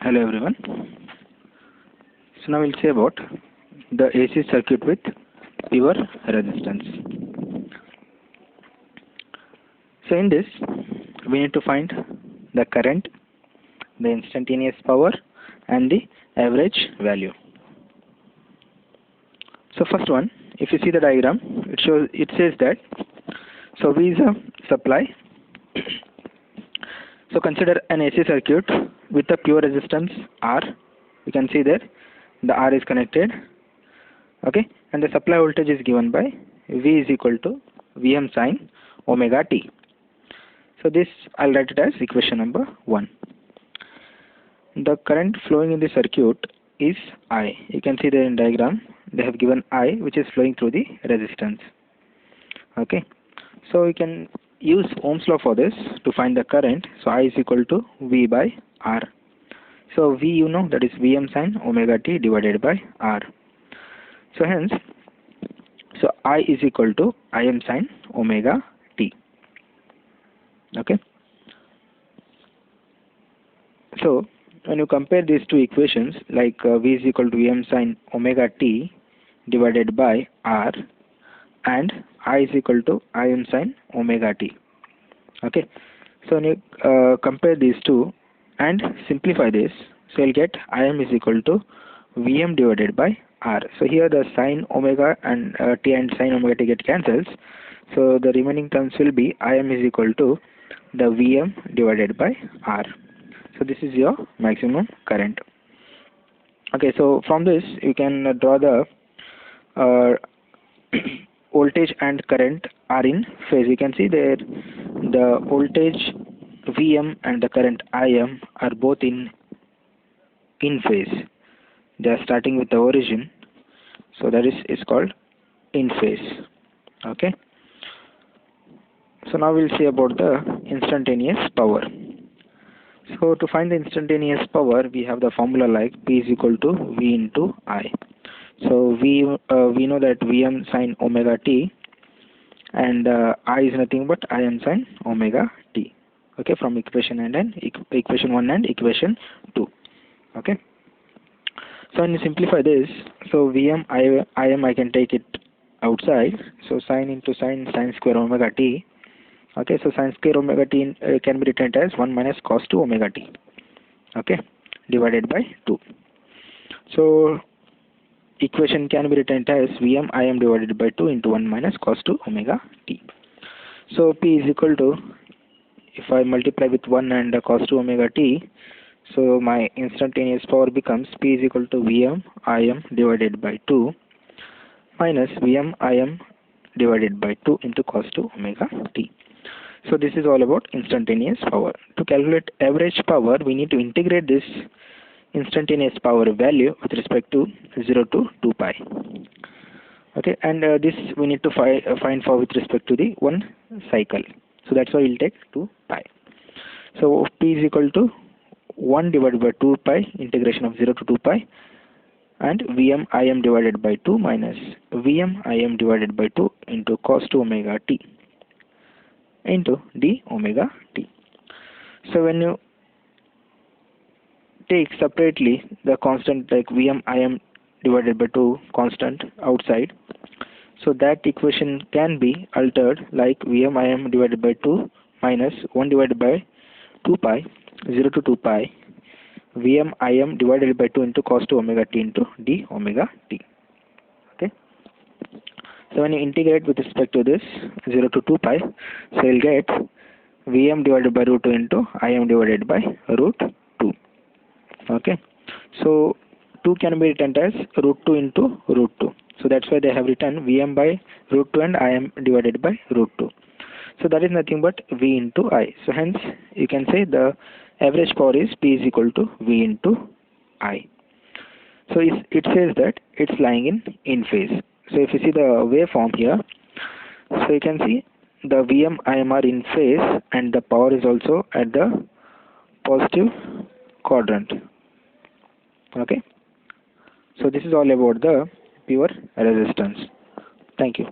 Hello everyone. So now we'll say about the AC circuit with pure resistance. So in this we need to find the current, the instantaneous power and the average value. So first one, if you see the diagram, it says that so V is a supply. So consider an AC circuit with a pure resistance R. You can see there the R is connected, okay, and the supply voltage is given by V is equal to Vm sin omega t. So this I'll write it as equation number 1. The current flowing in the circuit is I. You can see there in diagram they have given I, which is flowing through the resistance. Okay, so you can use Ohm's law for this to find the current. So I is equal to V by R. So V, you know, that is Vm sin omega t divided by R. So hence, so I is equal to Im sin omega t. Okay. So when you compare these two equations, like V is equal to Vm sin omega t divided by R, and I is equal to Im sin omega t. Okay. So when you compare these two and simplify this, so you'll get Im is equal to Vm divided by R. So here the sin omega and t and sin omega t get cancels. So the remaining terms will be Im is equal to the Vm divided by R. So this is your maximum current. Okay, so from this you can draw the voltage and current are in phase. You can see there the voltage Vm and the current Im are both in phase. They are starting with the origin, so that is called in phase. Okay. So now we'll see about the instantaneous power. So to find the instantaneous power, we have the formula like P is equal to V into I. So we know that Vm sin omega t, and I is nothing but Im sin omega t. Okay, from equation 1 and equation 2. Okay. So when you simplify this, so Vm Im I can take it outside. So sin into sin square omega t. Okay, so sin square omega t can be written as 1 minus cos 2 omega t. Okay, divided by 2. So equation can be written as Vm Im divided by 2 into 1 minus cos 2 omega t. So P is equal to, if I multiply with 1 and cos 2 omega t, so my instantaneous power becomes P is equal to Vm Im divided by 2 minus Vm Im divided by 2 into cos 2 omega t. So this is all about instantaneous power. To calculate average power, we need to integrate this instantaneous power value with respect to 0 to 2 pi. Okay, and this we need to find for with respect to the one cycle. So that's why we'll take 2 pi. So P is equal to 1 divided by 2 pi, integration of 0 to 2 pi, and Vm Im divided by 2 minus Vm Im divided by 2 into cos 2 omega t into d omega t. So when you take separately the constant like Vm Im divided by 2 constant outside, so that equation can be altered like Vm Im divided by 2 minus 1 divided by 2 pi 0 to 2 pi Vm Im divided by 2 into cos 2 omega t into d omega t. Okay. So when you integrate with respect to this 0 to 2 pi, so you'll get Vm divided by root 2 into Im divided by root 2. Okay. So 2 can be written as root 2 into root 2. So that's why they have written Vm by root 2 and Im divided by root 2. So that is nothing but V into I. So hence you can say the average power is P is equal to V into I. So it says that it's lying in phase. So if you see the waveform here, so you can see the Vm Im are in phase and the power is also at the positive quadrant. Okay. So this is all about the pure resistance. Thank you.